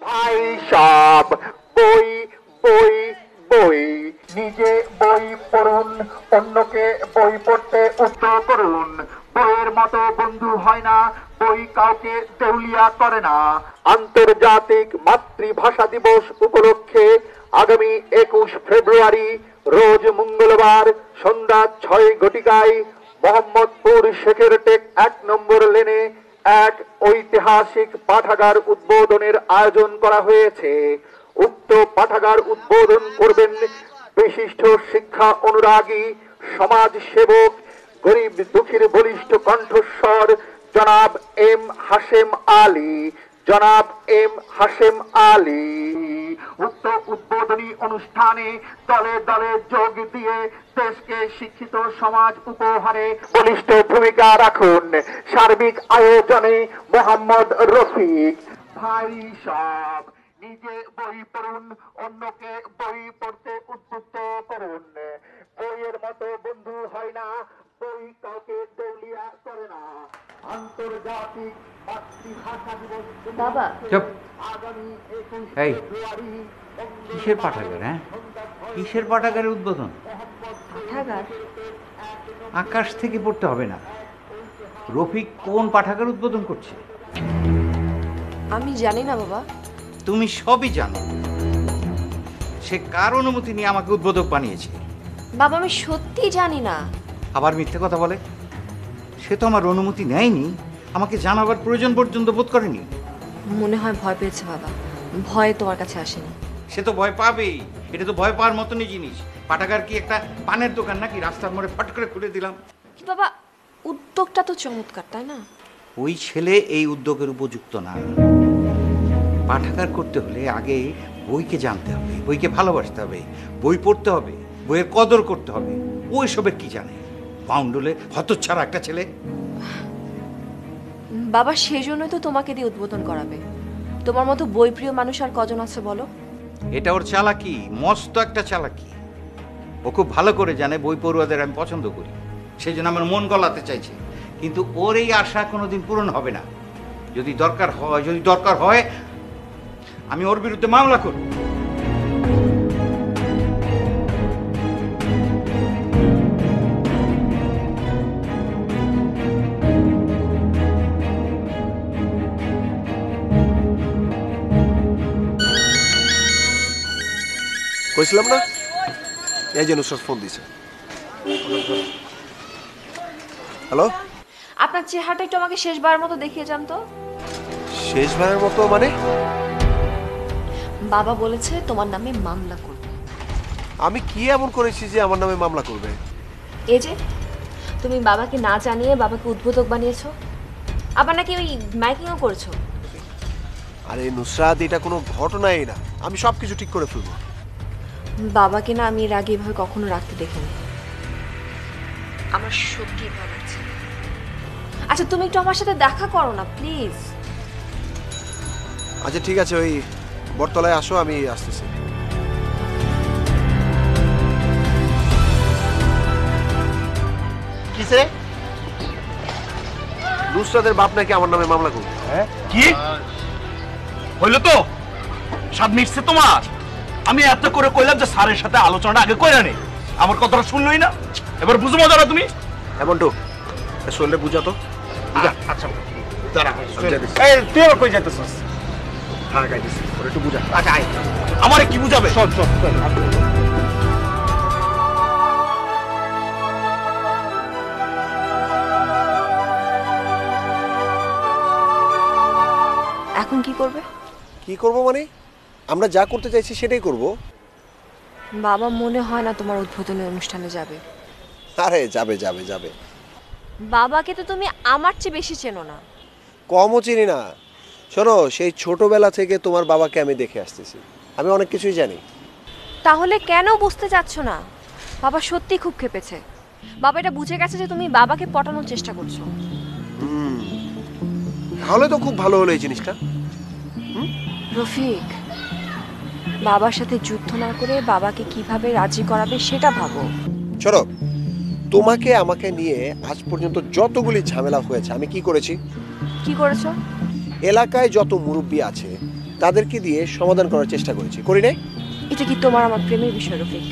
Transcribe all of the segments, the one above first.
ভাই সব বই বই বই, নিজে বই পড়ুন, অন্যকে বই পড়তে উৎসাহ করুন। বইয়ের মতো বন্ধু হয় না, বই কাউকে দেউলিয়া করে না। আন্তর্জাতিক মাতৃভাষা দিবস উপলক্ষে আগামী 21 ফেব্রুয়ারি রোজ মঙ্গলবার সন্ধ্যা 6 ঘটিকায় মোহাম্মদপুর শেখেরটেক 1 নম্বর লেনে এক ঐতিহাসিক পাঠাগার উদ্বোধনের আয়োজন করা হয়েছে। উক্ত পাঠাগার উদ্বোধন করবেন বিশিষ্ট শিক্ষা অনুরাগী, সমাজ সেবক, গরিব দুঃখীর বলিষ্ঠ কণ্ঠস্বর জনাব এম হাশেম আলী। জনাব এম হাশেম আলী উক্ত উদ্বোধনী অনুষ্ঠানে দলে দলে যোগ দিয়ে দেশকে শিক্ষিত সমাজ উপহারে বলিষ্ঠ ভূমিকা রাখুন। সার্বিক আয়োজনে মোহাম্মদ রফিক। ভাই সব নিজে বই পড়ুন, অন্যকে বই পড়তে উদ্বুদ্ধ করুন। বইয়ের মতো বন্ধু হয় না, বই কাউকে দেউলিয়া করে না। আন্তর্জাতিক মাতৃভাষা দিবস বাবা আগামী 21 এই ফেব্রুয়ারি। কিসের পাঠাগার? হ্যাঁ, কিসের পাঠাগারের উদ্বোধন? পাঠাগার? আকাশ থেকে পড়তে হবে না। রফিক কোন পাঠাগার উদ্বোধন করছে? আমি জানি না বাবা। তুমি সবই জানো। সে কার অনুমতি নিয়ে আমাকে উদ্বোধক বানিয়েছে? বাবা আমি সত্যি জানি না। আবার মিথ্যে কথা বলে। সে তো আমার অনুমতি নেয়নি, আমাকে জানাবার প্রয়োজন পর্যন্ত বোধ করেনি। মনে হয় ভয় পেয়েছে বাবা, ভয়ে তোমার কাছে আসেনি। সে তো ভয় পাবেই, এটা তো ভয় পাওয়ার মতনই জিনিস। পাঠাগার কি একটা পানের দোকান নাকি রাস্তার মোড়ে ফট করে খুলে দিলাম? বাবা উদ্যোগটা তো চমৎকার, তাই না? ওই ছেলে এই উদ্যোগের উপযুক্ত না। পাঠাগার করতে হলে আগে বইকে জানতে হবে, বইকে ভালোবাসতে হবে, বই পড়তে হবে, বইয়ের কদর করতে হবে। ওই সবের কি জানে? বাউন্ডুলে হতচ্ছাড়া একটা ছেলে। বাবা সেই জন্যই তো তোমাকে দিয়ে উদ্বোধন করাবে। তোমার মতো বইপ্রিয় মানুষ আর কজন আছে বলো? এটা ওর চালাকি, মস্ত একটা চালাকি। ও খুব ভালো করে জানে বই পড়ুয়াদের আমি পছন্দ করি, সেই জন্য আমার মন গলাতে চাইছে। কিন্তু ওর এই আশা কোনোদিন পূরণ হবে না। যদি দরকার হয় আমি ওর বিরুদ্ধে মামলা করব। কইছিলাম না, এই যে নুসরাত ফোন দিছে। হ্যালো, আপনার চেহারাটা একটু আমাকে শেষবারের মতো দেখিয়ে যান তো। শেষবারের মতো মানে? বাবা বলেছে তোমার নামে মামলা করবে। আমি কি এমন করেছি যে আমার নামে মামলা করবে? এই যে তুমি বাবাকে না জানিয়ে বাবাকে উদ্বোধক বানিয়েছো, আবার নাকি ওই মাইকিংও করেছো। আরে নুসরাত, এটা কোনো ঘটনাই না। আমি সবকিছু ঠিক করে ফেলবো। বাবাকে না আমি এর আগে এভাবে কখনো রাখতে দেখিনি। আমার সত্যি ভালো লাগছে। আচ্ছা তুমি একটু আমার সাথে দেখা করো না প্লিজ। আচ্ছা ঠিক আছে, ওই বটতলায় আসো, আমি আসতেছি। কিসে? নুসরাতের বাপ নাকি আমার নামে মামলা করবে। হ্যাঁ কি হইল? তো সব মিটছে তোমার? আমি এত করে কইলাম যে স্যারের সাথে আলোচনাটা আগে কইরা নে, আমার কথাটা শুনলই না। এবার বুঝো মজাটা তুমি। এমন তো শরীরে বুঝা তো। আচ্ছা দাঁড়া, এই তুই আবার কই যাইতেছিস? হ্যাঁ গাইতেছি, ওর একটু বুঝা। আচ্ছা আয়, আমারে কি বুঝাবে? চল চল চল। এখন কি করবে? কি করব মানে? আমরা যা করতে চাইছি সেটাই করব। বাবা মনে হয় না তোমার উদ্বোধনী অনুষ্ঠানে যাবে। আরে যাবে যাবে যাবে। বাবাকে তো তুমি আমার চেয়ে বেশি চেনো না। কমও চিনি না। শোনো, সেই ছোটবেলা থেকে তোমার বাবাকে আমি দেখে আসতেছি, আমি অনেক কিছুই জানি। তাহলে কেন বুঝতে চাচ্ছ না? বাবা সত্যি খুব ক্ষেপেছে। বাবা এটা বুঝে গেছে যে তুমি বাবাকে পটানোর চেষ্টা করছো। তাহলে তো খুব ভালো হলো এই জিনিসটা। রফিক, বাবার সাথে যুদ্ধ না করে বাবাকে কিভাবে রাজি করাবে সেটা ভাবো। চলো, তোমাকে আমাকে নিয়ে আজ পর্যন্ত যতগুলি ঝামেলা হয়েছে আমি কি করেছি? কি করেছো? এলাকায় যত মুরব্বী আছে তাদেরকে দিয়ে সমাধান করার চেষ্টা করেছি, করি নাই? এটা কি তোমার আমার প্রেমের বিষয় রফিক?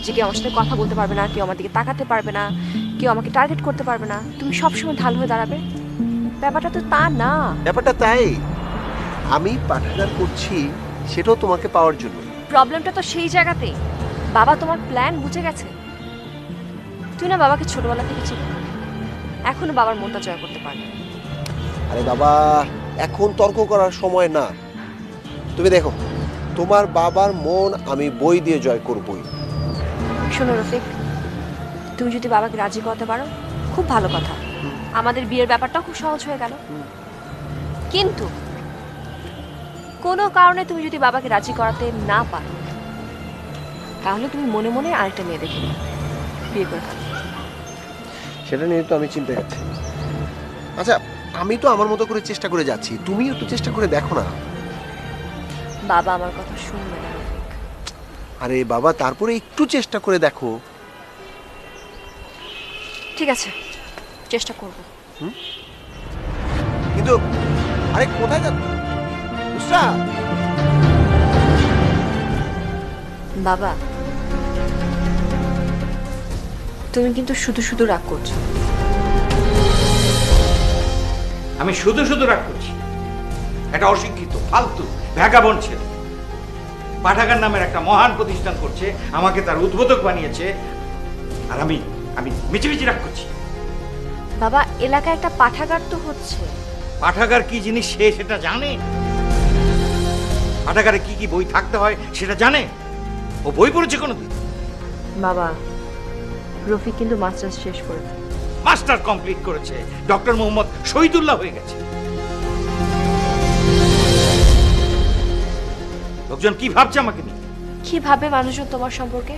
যে কেউ আমার সাথে কথা বলতে পারবে না, কেউ আমার দিকে তাকাতে পারবে না, কেউ আমাকে টার্গেট করতে পারবে না, তুমি সবসময় ঢাল হয়ে দাঁড়াবে? ব্যাপারটা তো তা না। ব্যাপারটা তাই, আমি পাঠাগার করছি সেটাও তোমাকে পাওয়ার জন্য। প্রবলেমটা তো সেই জায়গাতেই। বাবা তোমার প্ল্যান বুঝে গেছে। তুই না বাবাকে ছোটবেলা থেকে ছিল, এখনো বাবার মনটা জয় করতে পারবে। আরে বাবা, এখন তর্ক করার সময় না। তুমি দেখো, তোমার বাবার মন আমি বই দিয়ে জয় করবই। শোনো রফিক, তুমি যদি বাবাকে রাজি করতে পারো খুব ভালো কথা, আমাদের বিয়ের ব্যাপারটাও খুব সহজ হয়ে গেল। কিন্তু কোনো কারণে তুমি যদি বাবাকে রাজি করাতে না পারো, তাহলে তুমি মনে মনে আরেকটা মেয়ে দেখে নিও, বিয়ে করে ফেলো। সেটা নিয়ে তো আমি চিন্তা করছি। আচ্ছা, আমি তো আমার মতো করে চেষ্টা করে যাচ্ছি, তুমিও তো চেষ্টা করে দেখো না। বাবা আমার কথা শুনবে না রফিক। আরে বাবা, তারপরে একটু চেষ্টা করে দেখো। ঠিক আছে, চেষ্টা করব। কিন্তু আরে কোথায় যাচ্ছ উসরা? বাবা, তুমি কিন্তু শুধু শুধু রাগ করছো। আমি শুধু শুধু রাগ করছি? একটা অশিক্ষিত ফালতু ভ্যাগাবন্ড ছেলে পাঠাগার নামের একটা মহান প্রতিষ্ঠান করছে, আমাকে তার উদ্বোধক বানিয়েছে, আর আমি আমি মিছিমিছি রাগ করছি। বাবা, এলাকায় একটা পাঠাগার তো হচ্ছে। পাঠাগার কি জিনিস সে সেটা জানে? পাঠাগারে কি কি বই থাকতে হয় সেটা জানে? ও বই পড়েছে কোনোদিন? বাবা, রফিক কিন্তু মাস্টার্স শেষ করেছে। মাস্টার কমপ্লিট করেছে, ডক্টর মোহাম্মদ শহীদুল্লাহ হয়ে গেছে। লোকজন কি ভাবছে আমাকে নিয়ে? কি ভাবে মানুষজন তোমার সম্পর্কে?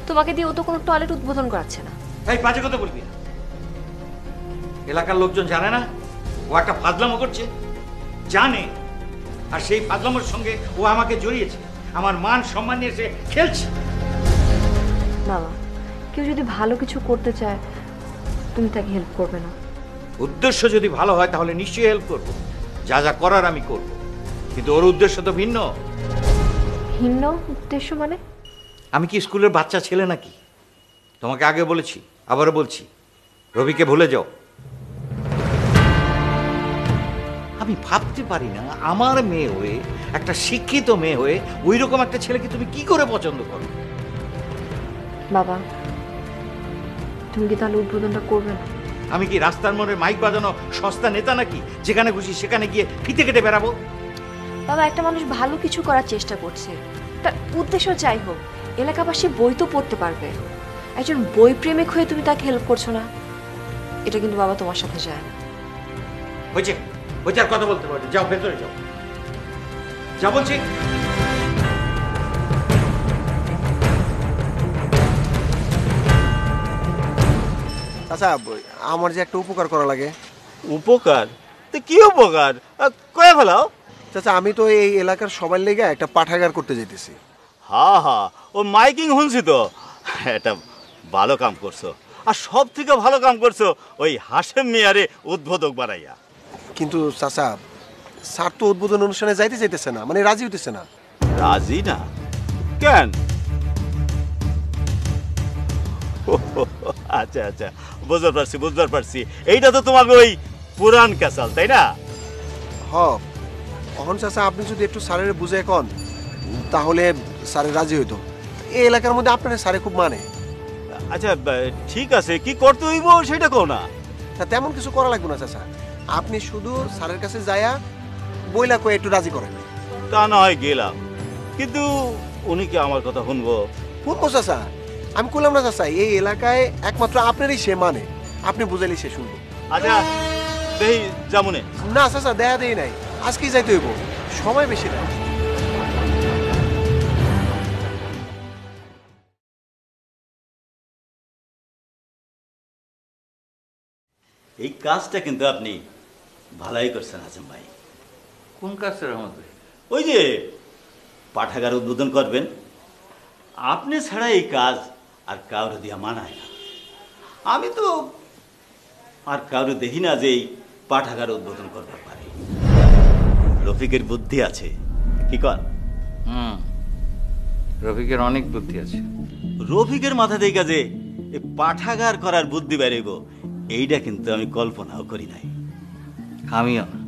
তোমাকে দিয়ে ও তো কোনো টয়লেট উদ্বোধন করাচ্ছে না। এই বাজে কথা বলবি না। এলাকার লোকজন জানে না ও একটা ফাজলামো করছে? জানে, আর সেই ফাজলামোর সঙ্গে ও আমাকে জড়িয়েছে, আমার মান সম্মান নিয়ে সে খেলছে। বাবা, কেউ যদি ভালো কিছু করতে চায় তুমি তাকে হেল্প করবে না? উদ্দেশ্য যদি ভালো হয় তাহলে নিশ্চয়ই হেল্প করবো, যা যা করার আমি করব, কিন্তু ওর উদ্দেশ্য তো ভিন্ন। ভিন্ন উদ্দেশ্য মানে? আমি কি স্কুলের বাচ্চা ছেলে নাকি? তোমাকে আগে বলেছি, আবারও বলছি, রবিকে ভুলে যাও। আমি ভাবতে পারি না আমার মেয়ে হয়ে, একটা শিক্ষিত মেয়ে হয়ে ওই রকম একটা ছেলেকে তুমি কি করে পছন্দ করো? বাবা, তুমি কি তাহলে উদ্বোধনটা করবে না? আমি কি রাস্তার মোড়ে মাইক বাজানো সস্তা নেতা নাকি, যেখানে খুশি সেখানে গিয়ে ফিতে কেটে বেড়াবো? বাবা, একটা মানুষ ভালো কিছু করার চেষ্টা করছে, তার উদ্দেশ্য যাই হোক, এলাকাবাসী বই তো পড়তে পারবে। একজন বই প্রেমিক হয়ে তুমি তাকে হেল্প করছো না, এটা কিন্তু বাবা তোমার সাথে যায় না। হয়েছে, হয়েছে, আর কথা বলতে পারবে, যাও ভেতরে যাও, যা বলছি। আচ্ছা, আমার যে একটা উপকার করা লাগে। উপকার? তো কি উপকার কয়ে ফেলাও? চাচা, আমি তো এই এলাকার সবার লেগে একটা পাঠাগার করতে যেতেছি। হা হা, ও মাইকিং শুনছি তো। এটা ভালো কাম করছো, আর সব থেকে ভালো কাম করছো ওই হাশেম মিয়ারে উদ্বোধক বানাইয়া। কিন্তু চাচা, স্যার তো উদ্বোধন অনুষ্ঠানে যাইতে চাইতেছে না, মানে রাজি হইতেছে না। রাজি না কেন? আচ্ছা আচ্ছা, বুঝতে পারছি। এইটা তো তোমাকে ওই পুরান ক্যাসাল, তাই না? হ, অহন চাচা, আপনি যদি একটু স্যারের বুঝে কন তাহলে স্যারের রাজি হইতো। এই এলাকার মধ্যে আপনার স্যারে খুব মানে। আচ্ছা ঠিক আছে, কি করতে হইব সেটা কও না। তা তেমন কিছু করা লাগবে না চাচা, আপনি শুধু স্যারের কাছে যায়া বইলা কয়ে একটু রাজি করেন। তা না হয় গেলাম, কিন্তু উনি কি আমার কথা শুনবো? শুনবো চাচা, আমি করলাম না চাচা, এই এলাকায় একমাত্র আপনারই সে মানে, আপনি বুঝাইলে সে শুনবো। আচ্ছা দেখি যেমনে। না চাচা, দেখা দেই নাই, আজকেই যাইতে হইব, সময় বেশি নাই। এই কাজটা কিন্তু আপনি ভালোই করছেন আজম ভাই। কোন কাজটা রহমত ভাই? ওই যে পাঠাগার উদ্বোধন করবেন, আপনি ছাড়া এই কাজ আর কাউরে দিয়া মানায় না। আমি তো আর কারো দেখি না যে এই পাঠাগার উদ্বোধন করতে পারে। রফিকের বুদ্ধি আছে, কি কর? রফিকের অনেক বুদ্ধি আছে। রফিকের মাথা থেকে যে এই পাঠাগার করার বুদ্ধি বেরোব, এইটা কিন্তু আমি কল্পনাও করি নাই। আমিও না।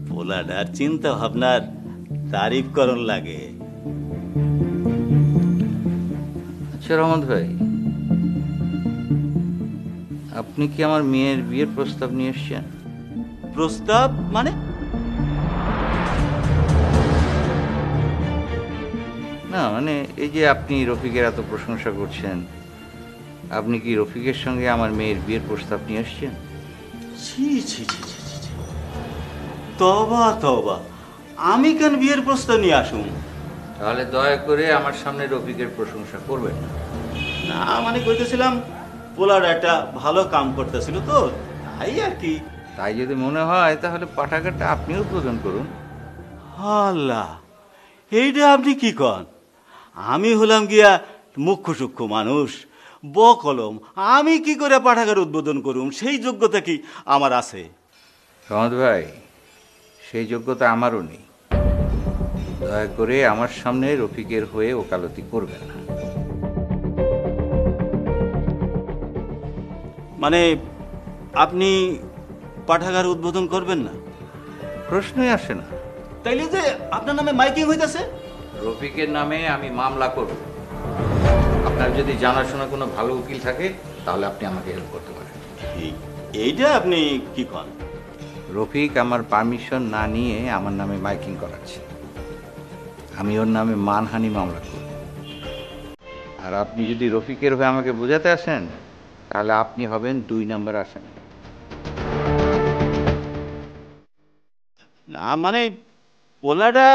পোলাডার চিন্তা ভাবনার তারিফ করণ লাগে। আচ্ছা রহমত ভাই, আপনি কি আমার মেয়ের বিয়ের প্রস্তাব নিয়ে এসছেন? প্রস্তাব মানে? না মানে এই যে আপনি রফিকের এত প্রশংসা করছেন, আপনি কি রফিকের সঙ্গে আমার মেয়ের বিয়ের প্রস্তাব নিয়ে এসছেন? ছি ছি ছি ছি ছি ছি। তবা তবা, আমি কেন বিয়ের প্রস্তাব নিয়ে আসুন? তাহলে দয়া করে আমার সামনে রফিকের প্রশংসা করবেন না। না মানে কইতেছিলাম, পোলার একটা ভালো কাম করতেছিল তো, তাই আর কি। তাই যদি মনে হয় তাহলে পাঠাগারটা আপনিও উদ্বোধন করুন। আল্লাহ, এইটা আপনি কি কন? আমি হলাম গিয়া মুখ্য সূক্ষ্ম মানুষ, বকলম, আমি কি করে পাঠাগার উদ্বোধন করুম? সেই যোগ্যতা কি আমার আছে? রহমত ভাই, সেই যোগ্যতা আমারও নেই। দয়া করে আমার সামনে রফিকের হয়ে ওকালতি করবেন না। মানে আপনি পাঠাগার উদ্বোধন করবেন না? প্রশ্নই আসে না। তাইলে যে আপনার নামে মাইকিং হইতাছে? রফিকের নামে আমি মামলা করব। আপনার যদি জানাশোনা কোনো ভালো উকিল থাকে তাহলে আপনি আমাকে হেল্প করতে পারেন। এইটা আপনি কি কন? রফিক আমার পারমিশন না নিয়ে আমার নামে মাইকিং করাচ্ছে। আমি ওর নামে মানহানি মামলা করব। আর আপনি যদি রফিকের হয়ে আমাকে বোঝাতে আসেন তাহলে আপনি হবেন 2 নম্বর আসামি। না মানে পোলাটা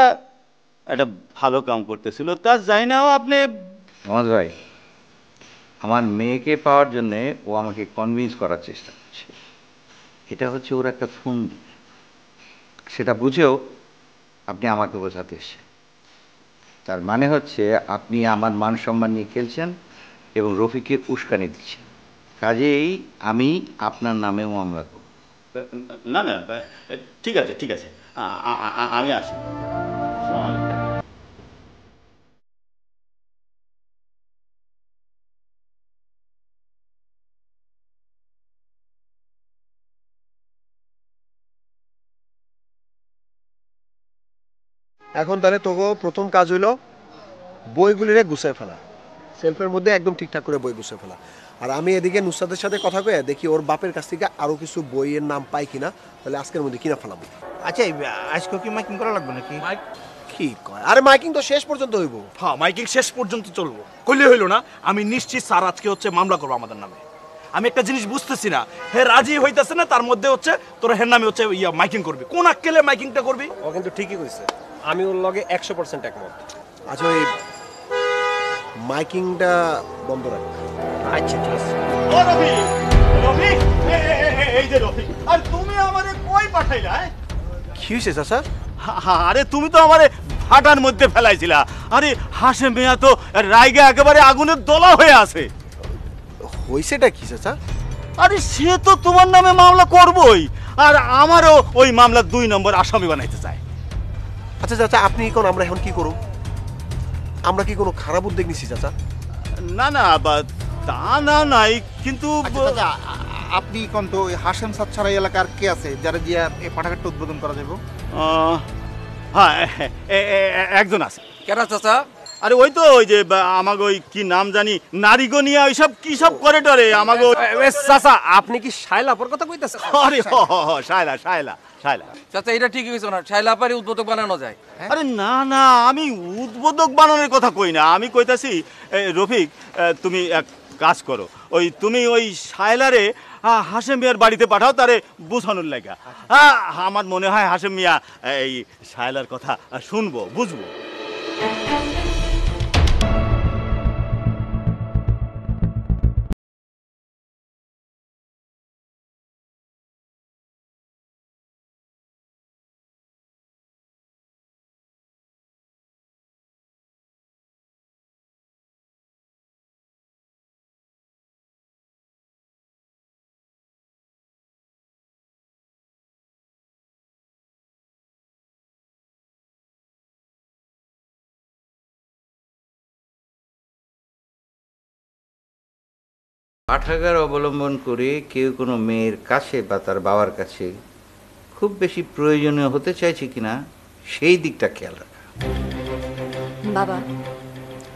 একটা ভালো কাম করতেছিল, তা যাই নাও আপনি। মোহাম্মদ ভাই, আমার মেয়েকে পাওয়ার জন্যে ও আমাকে কনভিন্স করার চেষ্টা করছে। এটা হচ্ছে ওর একটা ফোন। সেটা বুঝেও আপনি আমাকে বোঝাতে এসেছেন। তার মানে হচ্ছে আপনি আমার মান সম্মান নিয়ে খেলছেন এবং রফিককে উস্কানি দিচ্ছেন। কাজেই আমি আপনার নামে মামলা করব। না না, ঠিক আছে ঠিক আছে, আমি আসি। এখন তাহলে তোকে প্রথম কাজ হইলো বইগুলিরে গুছায় ফেলা, সেলফের মধ্যে একদম ঠিকঠাক করে বই গুছিয়ে ফেলা। আর আমি এদিকে নুসরাতের সাথে কথা কয়ে দেখি ওর বাপের কাছ থেকে আরো কিছু বইয়ের নাম পাই কিনা, তাহলে আজকের মধ্যে কিনা ফেলাবো। আচ্ছা, আজকে কি মাইকিং করা লাগবে নাকি? কি কয়? আরে মাইকিং তো শেষ পর্যন্ত হইব। হ্যাঁ, মাইকিং শেষ পর্যন্ত চলবো। কইলে হইলো না? আমি নিশ্চিত স্যার আজকে হচ্ছে মামলা করবো আমাদের নামে। আমি একটা জিনিস বুঝতেছি না, হে রাজি হইতাছে না, তার মধ্যে হচ্ছে তোর হের নামে হচ্ছে মাইকিং করবি। কোন আক্কেলে মাইকিংটা করবি? ও কিন্তু ঠিকই কইছে, আমি ওর লগে 100% একমত। আচ্ছা ওই মাইকিংটা বন্ধ রাখ। আচ্ছা ঠিক আছে। ও রফিক, রফিক, এই যে রফিক, আর তুমি আমারে কই পাঠাইলা? কি হয়েছে চাচা? আরে তুমি তো আমারে ফাটার মধ্যে ফেলাইছিলা। আরে হাসে মেয়া তো রাইগা একেবারে আগুনের দলা হয়ে আছে। হয়েছেটা কি চাচা? আরে সে তো তোমার নামে মামলা করবই, আর আমারও ওই মামলা 2 নম্বর আসামি বানাইতে চায়। আচ্ছা চাচা, আপনি কোন আমরা এখন কি করব? আমরা কি কোনো খারাপ উদ্যোগ নিছি চাচা? না না, তা না নাই, কিন্তু আপনি কোন তো হাসেম সাদ ছাড়া এলাকার কে আছে যারা দিয়া এই পাঠাগারটা উদ্বোধন করা যাবে? হ্যাঁ, একজন আছে। কেরা চাচা? আরে ওই তো ওই যে আমাকে ওই কি নাম জানি, নারীগনিয়া ওইসব কি সব করে টরে আমাকে। চাচা, আপনি কি শাইলাপর কথা কইতাছেন? আরে শায়লা শায়লা শায়লা। চাচা, এটা ঠিকই কইছো না, শাইলাপারই উদ্বোধক বানানো যায়। আরে না না, আমি উদ্বোধক বানানোর কথা কই না, আমি কইতাছি রফিক, তুমি এক কাজ করো, ওই তুমি ওই শায়লারে হাশেম মিয়ার বাড়িতে পাঠাও, তারে বুঝানোর লাগা। আমার মনে হয় হাশেম মিয়া এই শায়লার কথা শুনবো, বুঝবো। পাঠাগার অবলম্বন করে কেউ কোনো মেয়ের কাছে বা তার বাবার কাছে খুব বেশি প্রয়োজনীয় হতে চাইছে কিনা সেই দিকটা খেয়াল রাখা। বাবা,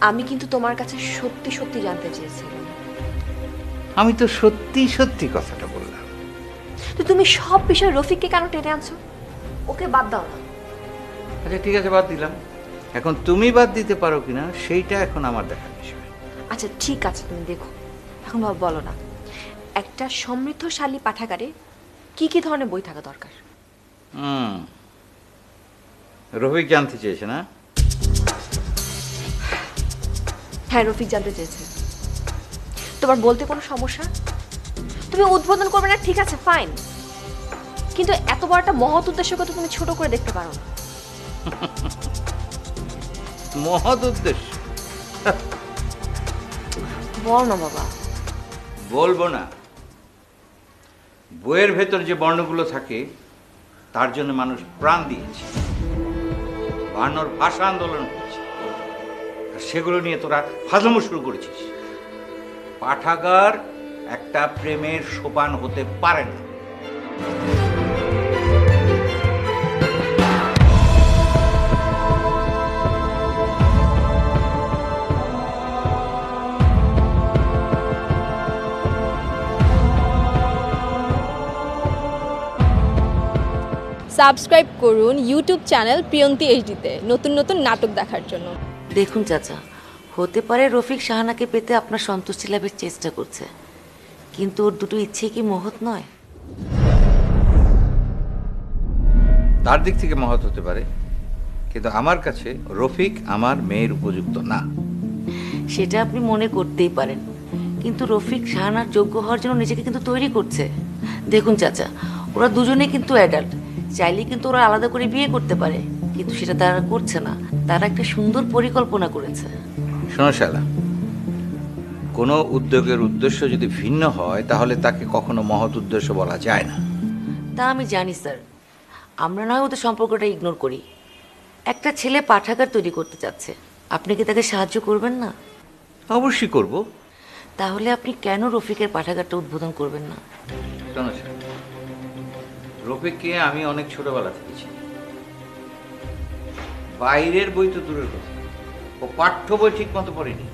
আমি কিন্তু তোমার কাছে সত্যি সত্যি জানতে চেয়েছিলাম। আমি তো সত্যি সত্যি কথাটা বললাম। তো তুমি সব বিষয়ে রফিককে কেন টেনে আনছো? ওকে বাদ দাও না। আচ্ছা ঠিক আছে, বাদ দিলাম। এখন তুমি বাদ দিতে পারো কিনা সেইটা এখন আমার দেখার বিষয়। আচ্ছা ঠিক আছে, তুমি দেখো। এখন বাবা বলো না, একটা সমৃদ্ধশালী পাঠাগারে কি কি ধরনের বই থাকা দরকার? রফিক জানতে চেয়েছে না? হ্যাঁ, রফিক জানতে চেয়েছে। তোমার বলতে কোনো সমস্যা? তুমি উদ্বোধন করবে না, ঠিক আছে, ফাইন, কিন্তু এত বড় একটা মহৎ উদ্দেশ্যকে তো তুমি ছোট করে দেখতে পারো না। মহৎ উদ্দেশ্য? বল না বাবা। বলবো না। বইয়ের ভেতর যে বর্ণগুলো থাকে তার জন্য মানুষ প্রাণ দিয়েছে, বায়ান্নর ভাষা আন্দোলন হয়েছে, আর সেগুলো নিয়ে তোরা ফাজলামো শুরু করেছিস। পাঠাগার একটা প্রেমের সোপান হতে পারে না। সাবস্ক্রাইব করুন ইউটিউব চ্যানেল প্রিয়ন্তি এইচডিতে নতুন নতুন নাটক দেখার জন্য। দেখুন চাচা, হতে পারে রফিক শাহানাকে পেতে আপনার সন্তুষ্টি লাভের চেষ্টা করছে, কিন্তু ওর দুটো ইচ্ছে কি মহৎ নয়? তার দিক থেকে মহৎ হতে পারে, কিন্তু আমার কাছে রফিক আমার মেয়ের উপযুক্ত না। সেটা আপনি মনে করতেই পারেন, কিন্তু রফিক শাহানার যোগ্য হওয়ার জন্য নিজেকে কিন্তু তৈরি করছে। দেখুন চাচা, ওরা দুজনেই কিন্তু অ্যাডাল্ট, চাইলেই কিন্তু ওরা আলাদা করে বিয়ে করতে পারে, কিন্তু সেটা তারা করছে না। তারা একটা সুন্দর পরিকল্পনা করেছে। শোনো শালা, কোনো উদ্যোগের উদ্দেশ্য যদি ভিন্ন হয় তাহলে তাকে কখনো মহৎ উদ্দেশ্য বলা যায় না। তা আমি জানি স্যার, আমরা নয় ওদের সম্পর্কটা ইগনোর করি। একটা ছেলে পাঠাগার তৈরি করতে চাচ্ছে, আপনি কি তাকে সাহায্য করবেন না? অবশ্যই করব। তাহলে আপনি কেন রফিকের পাঠাগারটা উদ্বোধন করবেন না? শোনো শালা, রফিককে আমি অনেক ছোটবেলা থেকে চিনি। বাইরের বই তো দূরের কথা, ও পাঠ্য বই ঠিক মতো পড়েনি।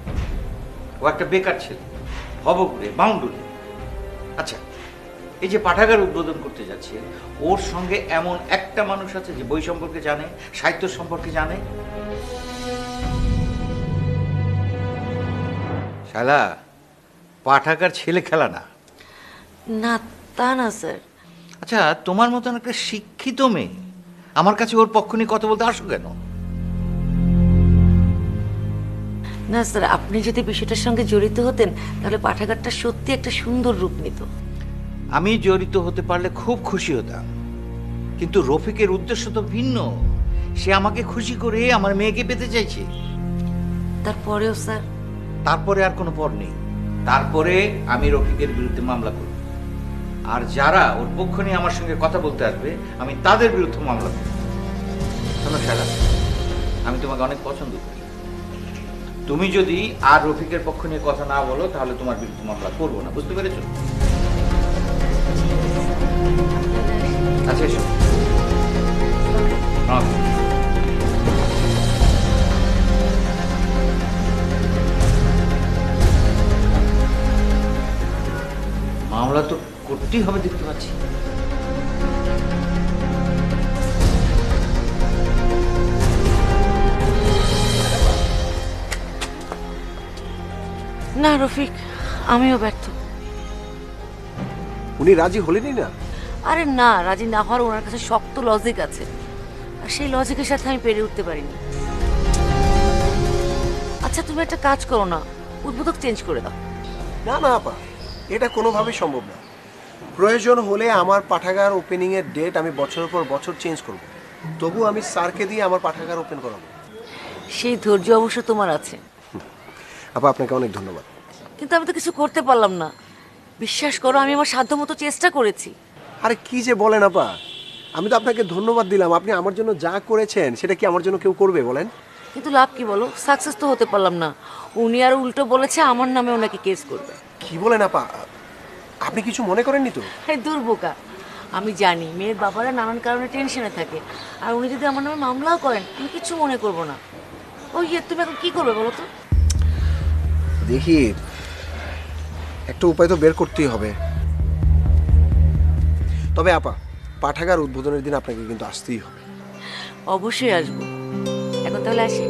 ও একটা বেকার ছেলে, ভবঘুরে বাউন্ডুলে। আচ্ছা, এই যে পাঠাগার উদ্বোধন করতে যাচ্ছে, ওর সঙ্গে এমন একটা মানুষ আছে যে বই সম্পর্কে জানে, সাহিত্য সম্পর্কে জানে? শালা, পাঠাগার ছেলে খেলা না। না, তা না স্যার। আচ্ছা, তোমার মতন একটা শিক্ষিত মেয়ে আমার কাছে ওর পক্ষ নিয়ে কথা বলতে আসো কেন? না স্যার, আপনি যদি বিষয়টার সঙ্গে জড়িত হতেন তাহলে পাঠাগারটা সত্যি একটা সুন্দর রূপ নিত। আমি জড়িত হতে পারলে খুব খুশি হতাম, কিন্তু রফিকের উদ্দেশ্য তো ভিন্ন। সে আমাকে খুশি করে আমার মেয়েকে পেতে চাইছে। তারপরেও স্যার? তারপরে আর কোনো পর নেই। তারপরে আমি রফিকের বিরুদ্ধে মামলা করব, আর যারা ওর পক্ষ নিয়ে আমার সঙ্গে কথা বলতে আসবে আমি তাদের বিরুদ্ধে মামলা করব। শোনো শালা, আমি তোমাকে অনেক পছন্দ করি। তুমি যদি আর রফিকের পক্ষ নিয়ে কথা না বলো তাহলে তোমার বিরুদ্ধে মামলা করবো না, বুঝতে পেরেছো? আচ্ছা এসো। মামলা তো করতেই হবে, দেখতে পাচ্ছি। না রফিক, আমিও ব্যর্থ। উনি রাজি হলেনই না? আরে না, রাজি না হওয়ার ওনার কাছে শক্ত লজিক আছে, আর সেই লজিকের সাথে আমি পেরে উঠতে পারিনি। আচ্ছা তুমি একটা কাজ করো না, উদ্বোধক চেঞ্জ করে দাও। না না আপা, এটা কোনোভাবেই সম্ভব না। প্রয়োজন হলে আমার পাঠাগার ওপেনিং এর ডেট আমি বছরের পর বছর চেঞ্জ করব, তবু আমি স্যারকে দিয়ে আমার পাঠাগার ওপেন করাবো। সেই ধৈর্য অবশ্য তোমার আছে। আপা আপনাকে অনেক ধন্যবাদ। কিন্তু আমি তো কিছু করতে পারলাম না। বিশ্বাস করো, আমি আমার সাধ্যমতো চেষ্টা করেছি। আরে কি যে বলেন আপা, আমি তো আপনাকে ধন্যবাদ দিলাম। আপনি আমার জন্য যা করেছেন সেটা কি আমার জন্য কেউ করবে বলেন? কিন্তু লাভ কি বলো, সাকসেস তো হতে পারলাম না। উনি আর উল্টো বলেছে আমার নামে ওনাকে কেস করবে। কি বলেন আপা, আপনি কিছু মনে করেননি তো? হ্যাঁ দুর্বোকা, আমি জানি মেয়ের বাবারা নানান কারণে টেনশনে থাকে, আর উনি যদি আমার নামে মামলাও করেন আমি কিছু মনে করব না। ওই তুমি এখন কি করবে বলো তো? দেখি, একটা উপায় তো বের করতেই হবে। তবে আপা, পাঠাগার উদ্বোধনের দিন আপনাকে কিন্তু আসতেই হবে। অবশ্যই আসবো। এখন তাহলে আসি।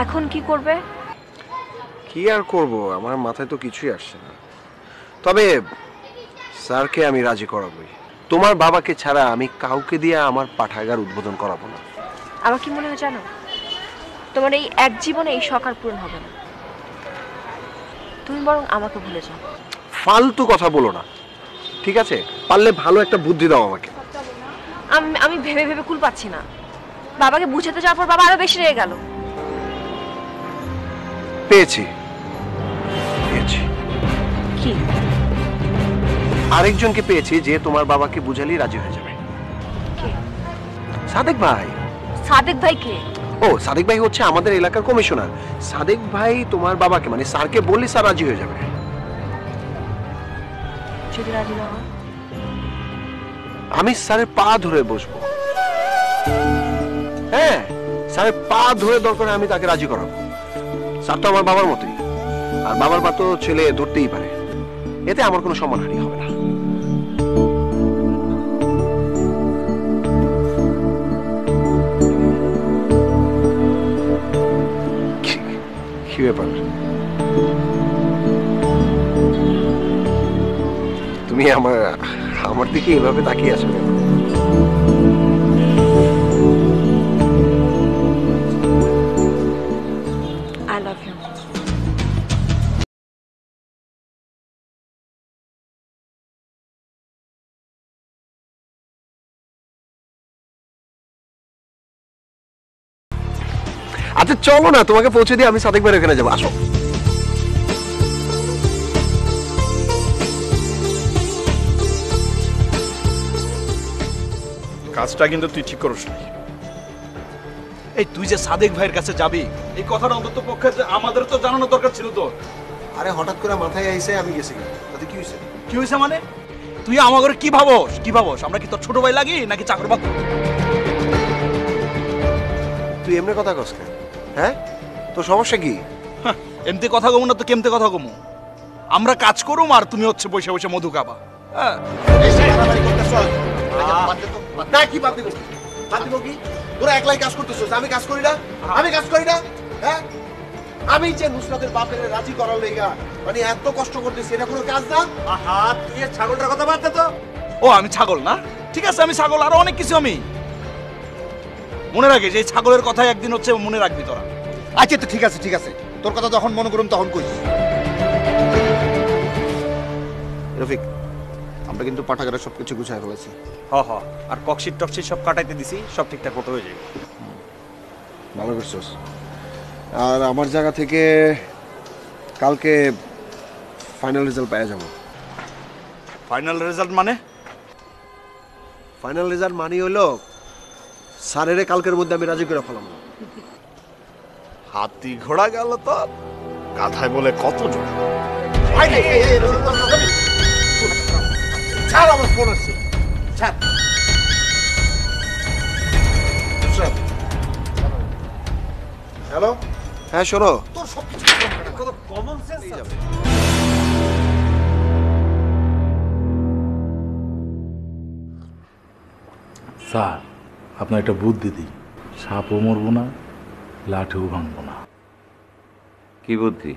এখন কি করবে? কি আর করব, আমার মাথায় তো কিছুই আসছে না। তবে স্যারকে আমি রাজি করাবই। তোমার বাবাকে ছাড়া আমি কাউকে দিয়ে আমার পাঠাগার উদ্বোধন করাবো না। আমার কি মনে হয় জানো, তোমার এই এক জীবনে এই শখ আর পূরণ হবে না। তুমি বরং আমাকে ভুলে যাও। ফালতু কথা বলো না, ঠিক আছে? পারলে ভালো একটা বুদ্ধি দাও আমাকে। আমি ভেবে ভেবে কুল পাচ্ছি না। বাবাকে বুঝাতে যাওয়ার পর বাবা আরো বেশি রেগে গেল। পেয়েছি। কি? আরেকজনকে পেয়েছি যে তোমার বাবাকে বুঝালেই রাজি হয়ে যাবে। কে? সাদেক ভাই। সাদেক ভাই কে? ও, সাদেক ভাই হচ্ছে আমাদের এলাকার কমিশনার। সাদেক ভাই তোমার বাবাকে, মানে স্যারকে বললে স্যার রাজি হয়ে যাবে। যদি রাজি না হয় আমি স্যারের পা ধরে বসবো। হ্যাঁ, স্যারের পা ধরে দরকার আমি তাকে রাজি করাবো। স্যার তো আমার বাবার মতোই, আর বাবার পা তো ছেলে ধরতেই পারে। এতে আমার কোনো সম্মানহানি হবে না। কি ব্যাপার, তুমি আমার দিকে এভাবে তাকিয়ে আছো কেন? I love you. আচ্ছা চলো না, তোমাকে পৌঁছে দিয়ে আমি সাদেক ভাইয়ের ওখানে যাবো। আসো। কাজটা কিন্তু তুই ঠিক করিস নাই। এই তুই যে সাদেক ভাইয়ের কাছে যাবি, এই কথাটা অন্তত পক্ষে আমাদের তো জানানো দরকার ছিল তোর। আরে হঠাৎ করে মাথায় আইছে, আমি গেছি। তাতে কি হয়েছে? কি হয়েছে মানে? তুই আমাদের কি ভাবস? কি ভাবস আমরা কি তোর ছোট ভাই লাগি নাকি চাকর বাকর? তুই এমনি কথা কস কেন? হ্যাঁ, তোর সমস্যা কি? এমতি কথা কমু না তো কেমতে কথা কমু? আমরা কাজ করুম আর তুমি হচ্ছে বসে বসে মধু খাবা। হ্যাঁ, কি বাদ দিব? বাদ দিব কি? তোরা একলাই কাজ করতেছিস, আমি কাজ করি না? আমি কাজ করি না? হ্যাঁ, আমি যে নুসরাতের বাপের রাজি করার লেগা মানে এত কষ্ট করতেছি, এটা কোনো কাজ না? আহা, তুই এই ছাগলটার কথা বাদ দে তো। ও আমি ছাগল না? ঠিক আছে আমি ছাগল, আরো অনেক কিছু আমি। মনে রাখিস এই ছাগলের কথাই একদিন হচ্ছে মনে রাখবি তোরা। আচ্ছা তো ঠিক আছে, ঠিক আছে, তোর কথা যখন মনে করুন তখন কই। রফিক, আমরা কিন্তু পাঠাগারে সবকিছু গুছায় ফেলেছি। হ আর ককশিট টকশিট সব কাটাইতে দিছি, সব ঠিকঠাক মতো হয়ে যাবে। ভালো করছিস। আর আমার জায়গা থেকে কালকে ফাইনাল রেজাল্ট পেয়ে যাব। ফাইনাল রেজাল্ট মানে? ফাইনাল রেজাল্ট মানে হলো স্যারেরে কালকের মধ্যে আমি রাজি করে ফেলাম। হাতি ঘোড়া গেল তো গাধায় বলে কত জোর। ছাড়, আমার ফোন আসছে। ছাড়। হ্যালো, হ্যাঁ শোনো, তোর সব কমন সেন্স যাবে। স্যার, আপনার একটা বুদ্ধি দিই, সাপও মরবো না, লাঠিও ভাঙবো না। কি বুদ্ধি?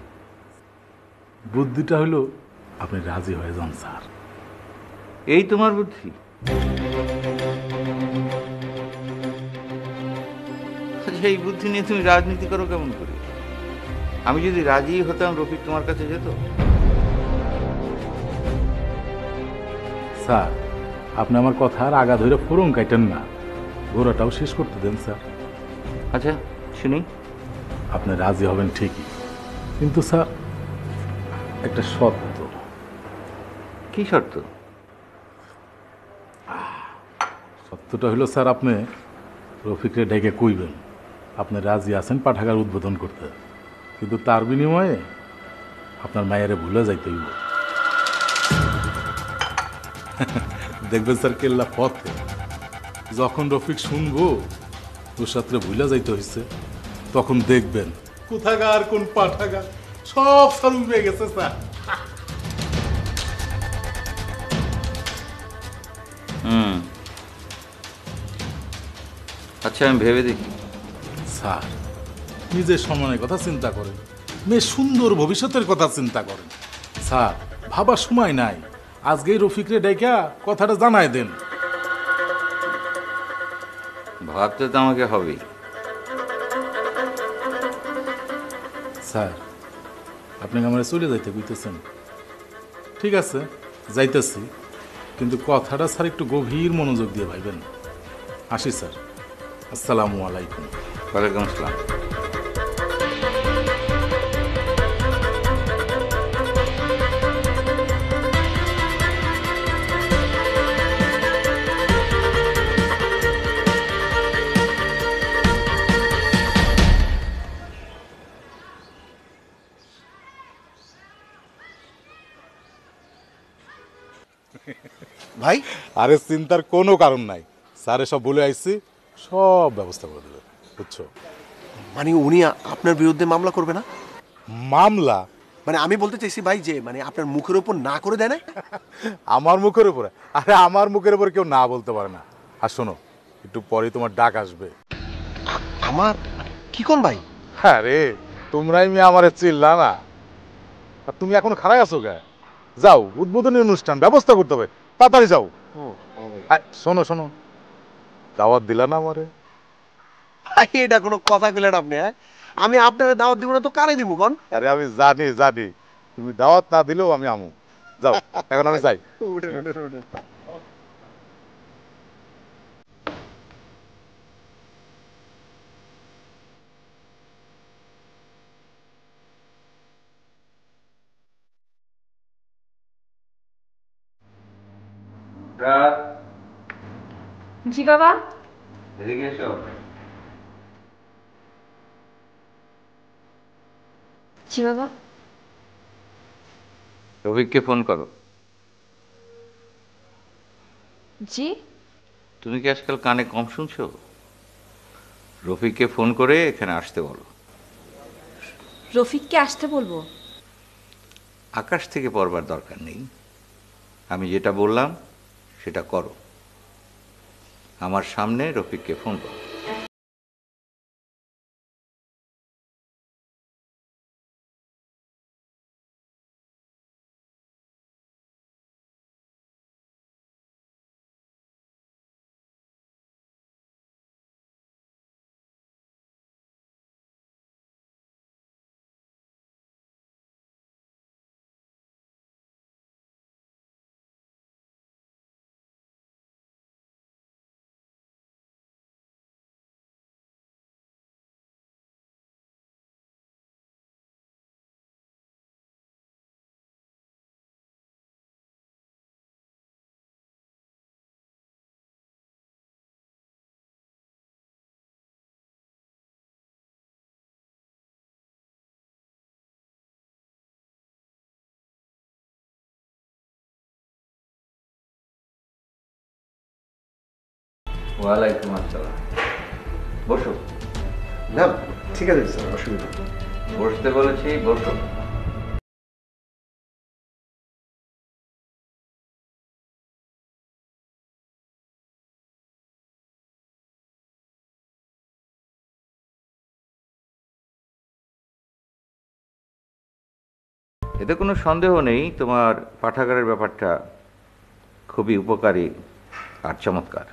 বুদ্ধিটা হলো আপনি রাজি হয়ে যান স্যার। এই তোমার বুদ্ধি? এই বুদ্ধি নিয়ে তুমি রাজনীতি করো কেমন করে? আমি যদি রাজি হতাম রফিক তোমার কাছে যেত? স্যার আপনি আমার কথা আর আগা ধরে ফোরং কাটেন না, ঘোড়াটাও শেষ করতে দেন স্যার। আচ্ছা শুনি। আপনি রাজি হবেন ঠিকই, কিন্তু স্যার একটা শর্ত। কি শর্ত? সত্যটা হলো স্যার, আপনি রফিকরে ডেকে কইবেন আপনি রাজি আছেন পাঠাগার উদ্বোধন করতে, কিন্তু তার বিনিময়ে আপনার মায়েরে ভুলে যাইতে হইব। দেখবেন স্যার কেল্লা পথে যখন রফিক শুনবো তোর সাথে ভুলে যাইতে হয়েছে, তখন দেখবেন কোথাগার কোন পাঠাগার সব স্যার উঠে গেছে স্যার। আচ্ছা আমি ভেবে দেখি। স্যার নিজের সম্মানের কথা চিন্তা করেন, মেয়ে সুন্দর ভবিষ্যতের কথা চিন্তা করেন। স্যার ভাবার সময় নাই, আজকেই রফিকরে ডেকা কথাটা জানায় দেন। ভাবতে তো আমাকে হবেই। স্যার আপনি আমার চলে যাইতে কইতেছেন, ঠিক আছে যাইতেছি, কিন্তু কথাটা স্যার একটু গভীর মনোযোগ দিয়ে ভাইবেন। আসি স্যার, আসসালামু আলাইকুম। ওয়ালাইকুম আসসালাম। ভাই আরে চিন্তার কোনো কারণ নাই, স্যার সব বলে আইছি, সব ব্যবস্থা করে দেবে, বুঝছো? মানে উনি আপনার বিরুদ্ধে মামলা করবে না? মামলা? মানে আমি বলতে চাইছি ভাই যে মানে আপনার মুখের উপর না করে দেয় না? আমার মুখের উপরে? আরে আমার মুখের উপর কেউ না বলতে পারে না। আর শোনো, একটু পরে তোমার ডাক আসবে। আমার কি কোন ভাই? হ্যাঁ রে, তোমরাই মেয়ে আমার চিল্লা না, আর তুমি এখন খারাপ আছো গে? যাও, উদ্বোধনী অনুষ্ঠান ব্যবস্থা করতে হবে, তাড়াতাড়ি যাও। শোনো শোনো, দাওয়াত দিলা না আমারে? এটা কোনো কথা কইলেন আপনি? আমি আপনার দাওয়াত দিব না তো কারে দিব কোন? আরে আমি জানি জানি, তুমি দাওয়াত না দিলেও আমি আমু। যাও এখন আমি যাই। জি বাবা। এদিকে এসো। জি বাবা। রফিককে ফোন করো। জি? তুমি কি আজকাল কানে কম শুনছো? রফিককে ফোন করে এখানে আসতে বলো। রফিককে আসতে বলবো? আকাশ থেকে পড়বার দরকার নেই, আমি যেটা বললাম সেটা করো। আমার সামনে রফিককে ফোন করো। ওয়ালাইকুম আসসালাম। বসো। না ঠিক আছে স্যার, অসুবিধা নেই। বসতে বলেছি, বসো। এতে কোনো সন্দেহ নেই তোমার পাঠাগারের ব্যাপারটা খুবই উপকারী আর চমৎকার।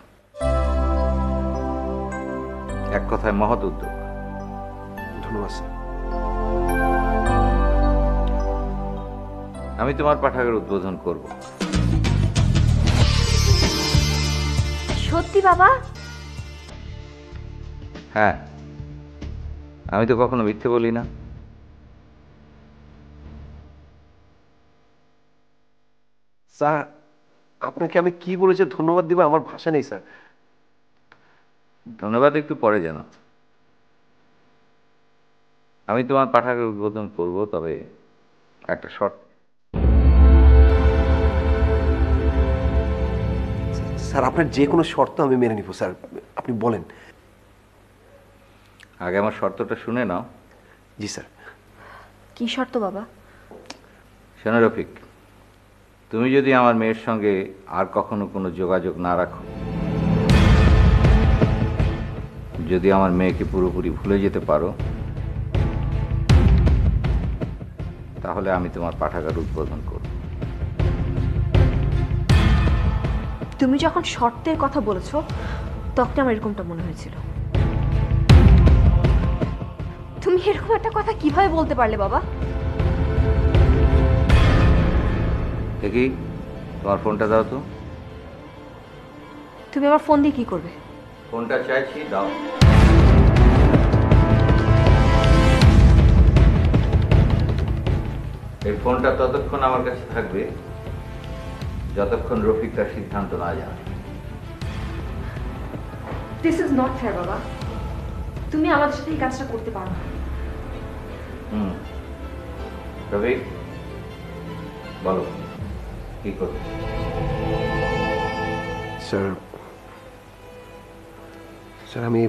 এক কথায় মহৎ উদ্যোগ। ধন্যবাদ স্যার। আমি তোমার পাঠাগার উদ্বোধন করব। সত্যি বাবা? হ্যাঁ, আমি তো কখনো মিথ্যে বলি না। স্যার আপনাকে আমি কি বলেছি ধন্যবাদ দিব, আমার ভাষা নেই স্যার। ধন্যবাদ একটু পরে জানো। আমি তোমার পাঠাগার উদ্বোধন করব, তবে একটা শর্ত। স্যার আপনার যে কোনো শর্ত আমি মেনে নিব স্যার, আপনি বলেন। আগে আমার শর্তটা শুনে নাও। জি স্যার। কি শর্ত বাবা? শোনো রফিক, তুমি যদি আমার মেয়ের সঙ্গে আর কখনো কোনো যোগাযোগ না রাখো, যদি আমার মেয়েকে পুরোপুরি ভুলে যেতে পারো, তাহলে আমি তোমার পাঠাগার উদ্বোধন করব। তুমি যখন শর্তের কথা বলেছো তখন আমার এরকমটা মনে হয়েছিল। তুমি এরকম একটা কথা কিভাবে বলতে পারলে বাবা? দেখি তোমার ফোনটা দাও তো। তুমি আমার ফোন দিয়ে কি করবে? ফোনটা চাইছি, দাও। এই ফোনটা ততক্ষণ আমার কাছে থাকবে যতক্ষণ রফিক তার সিদ্ধান্ত না জানে। দিস ইজ নট ফেয়ার বাবা। তুমি আমাদের সাথে এই কাজটা করতে পারো না। রফিক বলো কি করবে? স্যার স্যার আমি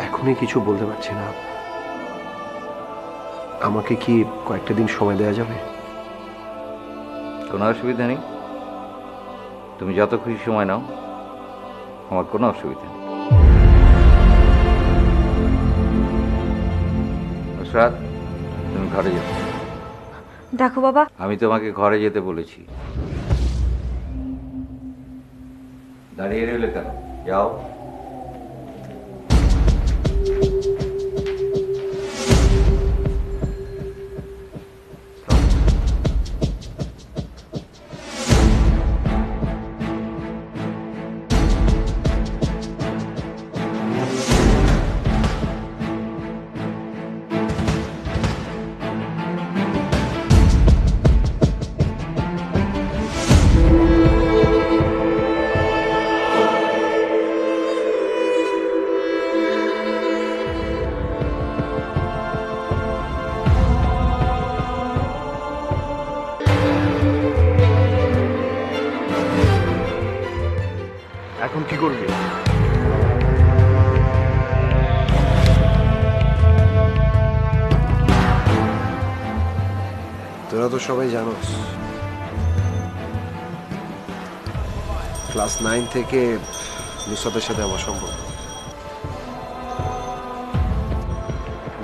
এখনই কিছু বলতে পারছি না। আমাকে কি কয়েকটা দিন সময় দেওয়া যাবে? কোনো অসুবিধা নেই, তুমি যত খুশি সময় নাও, আমার কোনো অসুবিধা নেই। নুসরাত, তুমি ঘরে যাও। দেখো বাবা, আমি তোমাকে ঘরে যেতে বলেছি। দাঁড়িয়ে রইলে কেন? যাও। এখন কি করবি? তোরা তো সবাই জানোস ক্লাস 9 থেকে নুসরাতের সাথে আমার সম্পর্ক।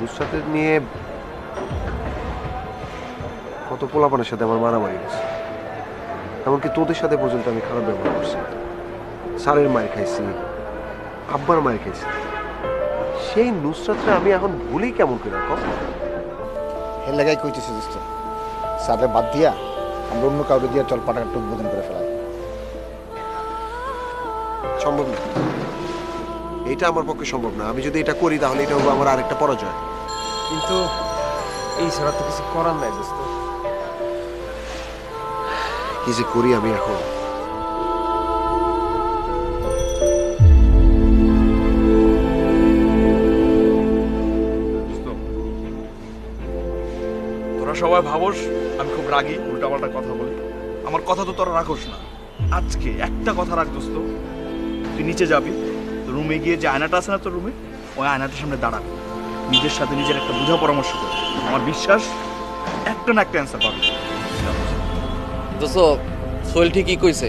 নুসরাতের নিয়ে কত পোলাপানের সাথে আমার মারামারি গেছে, এমনকি তোদের সাথে পর্যন্ত আমি খারাপ ব্যবহার করছি। স্যারের মায়ের খাইছি, আব্বার মায়ের খাইছি। সেই নুসরাতরা আমি এখন ভুলি কেমন করে রাখো? এর লাগাই কইতেছে দোস্ত, স্যারে বাদ দিয়া আমরা অন্য কাউকে দিয়া চল পাঠাগারটা উদ্বোধন করে ফেলাই। সম্ভব না, এটা আমার পক্ষে সম্ভব না। আমি যদি এটা করি তাহলে এটা হবে আমার আরেকটা পরাজয়। কিন্তু এই ছাড়া তো কিছু করার নাই দোস্ত। কি যে করি আমি এখন? তোরা সবাই ভাবস আমি খুব রাগী, উল্টাপাল্টা কথা বলি। আমার কথা তো তোরা রাখোস না। আজকে একটা কথা রাখ দোস্ত, তুই নিচে যাবি, রুমে গিয়ে যে আয়নাটা আছে না তোর রুমে, ওই আয়নাটার সামনে দাঁড়াবি, নিজের সাথে নিজের একটা বুঝা পরামর্শ করবি। আমার বিশ্বাস একটা না একটা অ্যান্সার পাবি। দোস্ত সোহেল ঠিকই কইছে।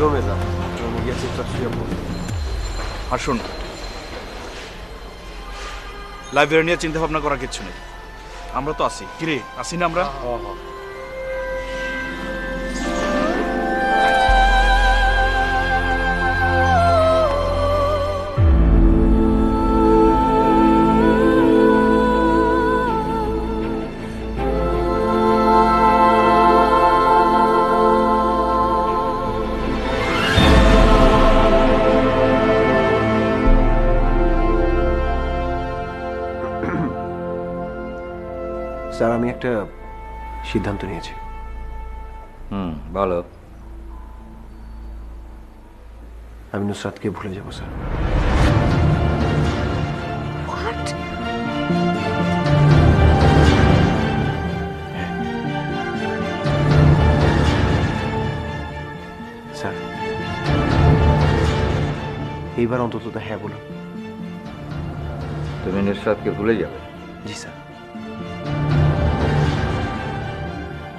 রুমে যা, রুমে গিয়ে চুপচাপ শুয়ে পড়। আর শোন, লাইব্রেরি নিয়ে চিন্তা ভাবনা করার কিছু নেই। আমরা তো আছি, কিরে আসি না আমরা? স্যার আমি একটা সিদ্ধান্ত নিয়েছি। বলো। আমি নুসরাতকে ভুলে যাব স্যার। স্যার এইবার অন্তত হ্যাঁ বলুন। তুমি নুসরাতকে ভুলে যাবে? জি স্যার।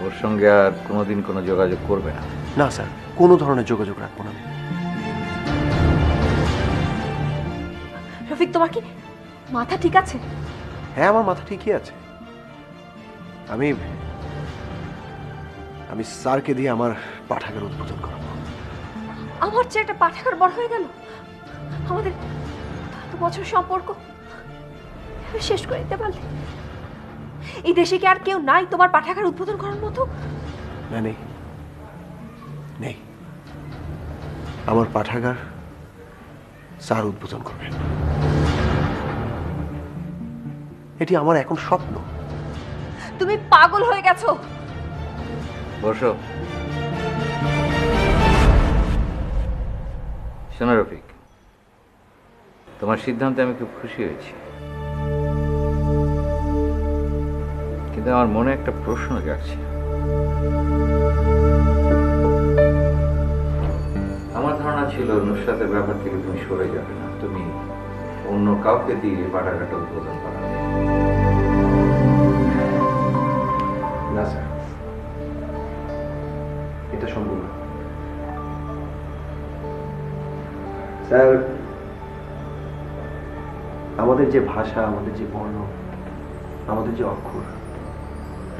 ওর সঙ্গে আর কোনোদিন কোনো যোগাযোগ করবে না? না স্যার, কোনো ধরনের যোগাযোগ রাখবো না। রফিক, তোমার কি মাথা ঠিক আছে? হ্যাঁ, আমার মাথা ঠিকই আছে। আমি আমি স্যারকে দিয়ে আমার পাঠাগার উদ্বোধন করাবো। আমার চেয়ে একটা পাঠাগার বড় হয়ে গেল। আমাদের এত বছর সম্পর্ক শেষ করে দিতে পারলে? এই দেশে কি আর কেউ নাই তোমার পাঠাগার উদ্বোধন করার মতো? না, নেই নেই। আমার পাঠাগার স্যার উদ্বোধন করবেন। এটি আমার এখন স্বপ্ন। তুমি পাগল হয়ে গেছো। বসো। শোনো রফিক, তোমার সিদ্ধান্তে আমি খুব খুশি হয়েছি, কিন্তু আমার মনে একটা প্রশ্ন জাগছে। আমার ধারণা ছিল নুসরাতের ব্যাপার থেকে তুমি সরে যাবে না, তুমি অন্য কাউকে দিয়ে পাঠাগারটা উদ্বোধন করাবে। না স্যার, এটা সম্ভব না। স্যার, আমাদের যে ভাষা, আমাদের যে বর্ণ, আমাদের যে অক্ষর,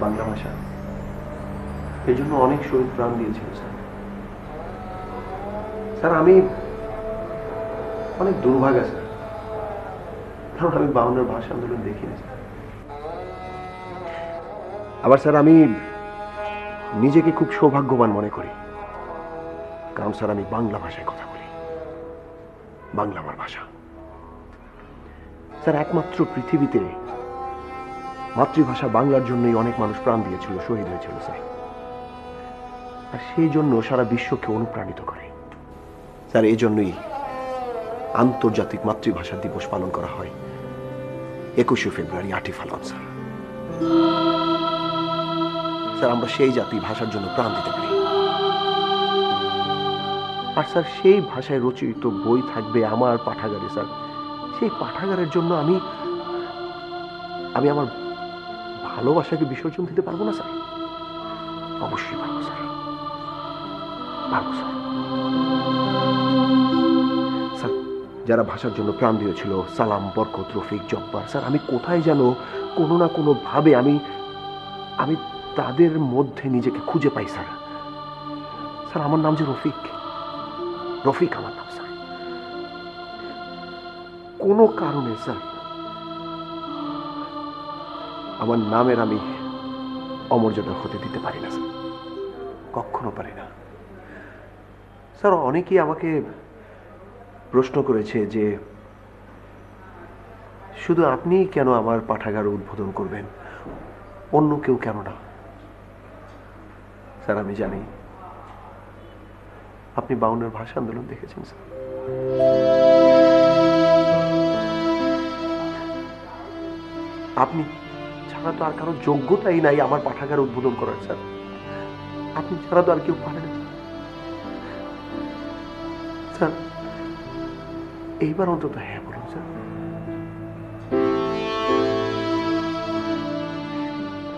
বাংলা ভাষা, এই জন্য অনেক শহীদ প্রাণ দিয়েছিল স্যার। স্যার আমি অনেক দুর্ভাগা স্যার, কারণ আমি 52 ভাষা আন্দোলন দেখিনি স্যার। আবার স্যার আমি নিজেকে খুব সৌভাগ্যবান মনে করি, কারণ স্যার আমি বাংলা ভাষায় কথা বলি। বাংলা আমার ভাষা স্যার। একমাত্র পৃথিবীতে মাতৃভাষা বাংলার জন্যই অনেক মানুষ প্রাণ দিয়েছিল, শহীদ হয়েছিল স্যার। আর সেই জন্য সারা বিশ্বকে অনুপ্রাণিত করে স্যার। এই জন্যই আন্তর্জাতিক মাতৃভাষা দিবস পালন করা হয় 21শে ফেব্রুয়ারি, 8ই ফাল্গুন স্যার। স্যার আমরা সেই জাতি ভাষার জন্য প্রাণ দিতে পারি। আর স্যার সেই ভাষায় রচিত বই থাকবে আমার পাঠাগারে স্যার। সেই পাঠাগারের জন্য আমি আমার ভালোবাসাকে বিসর্জন দিতে পারবো না স্যার? অবশ্যই পারবো স্যার, পারবো স্যার। স্যার যারা ভাষার জন্য প্রাণ দিয়েছিল, সালাম, বরকত, রফিক, জব্বার, স্যার আমি কোথায় যেন কোনো না কোনো ভাবে আমি তাদের মধ্যে নিজেকে খুঁজে পাই স্যার। স্যার আমার নাম যে রফিক, রফিক আমার নাম স্যার। কোনো কারণে স্যার আমার নামের আমি অমর্যাদা হতে দিতে পারি না স্যার, কখনো পারি না স্যার। অনেকেই আমাকে প্রশ্ন করেছে যে শুধু আপনি কেন আমার পাঠাগার উদ্বোধন করবেন, অন্য কেউ কেন না? স্যার আমি জানি আপনি 52 ভাষা আন্দোলন দেখেছেন স্যার। আপনি ছাড়া তো আর কারো যোগ্যতাই নাই আমার পাঠাগার উদ্বোধন করার স্যার। আপনি ছাড়া তো আর কেউ পারে না স্যার। এইবার অন্তত হ্যাঁ বলুন স্যার।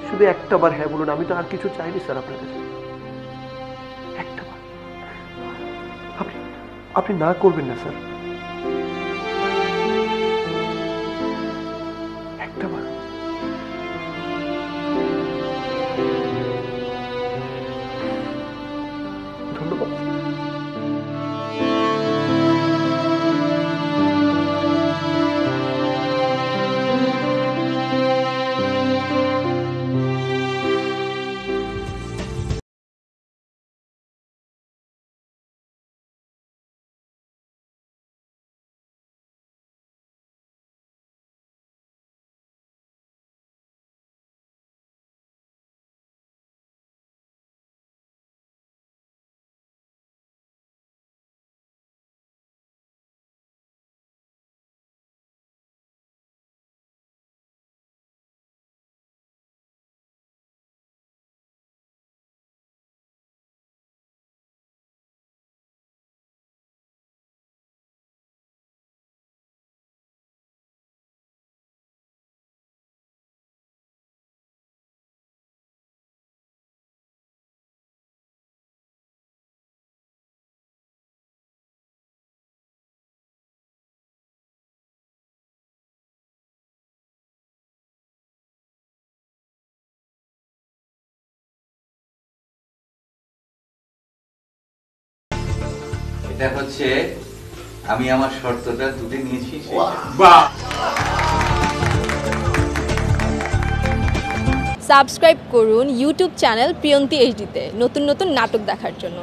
শুধু একটা বার হ্যাঁ বলুন, আমি তো আর কিছু চাইনি স্যার আপনার কাছে। একটা বার আপনি না করবেন না স্যার। একটা বার। ধন্যবাদ। এটা হচ্ছে আমি আমার শর্তটা তুলে নিয়েছি। বাহ, সাবস্ক্রাইব করুন ইউটিউব চ্যানেল প্রিয়ন্তি এইচডিতে নতুন নতুন নাটক দেখার জন্য।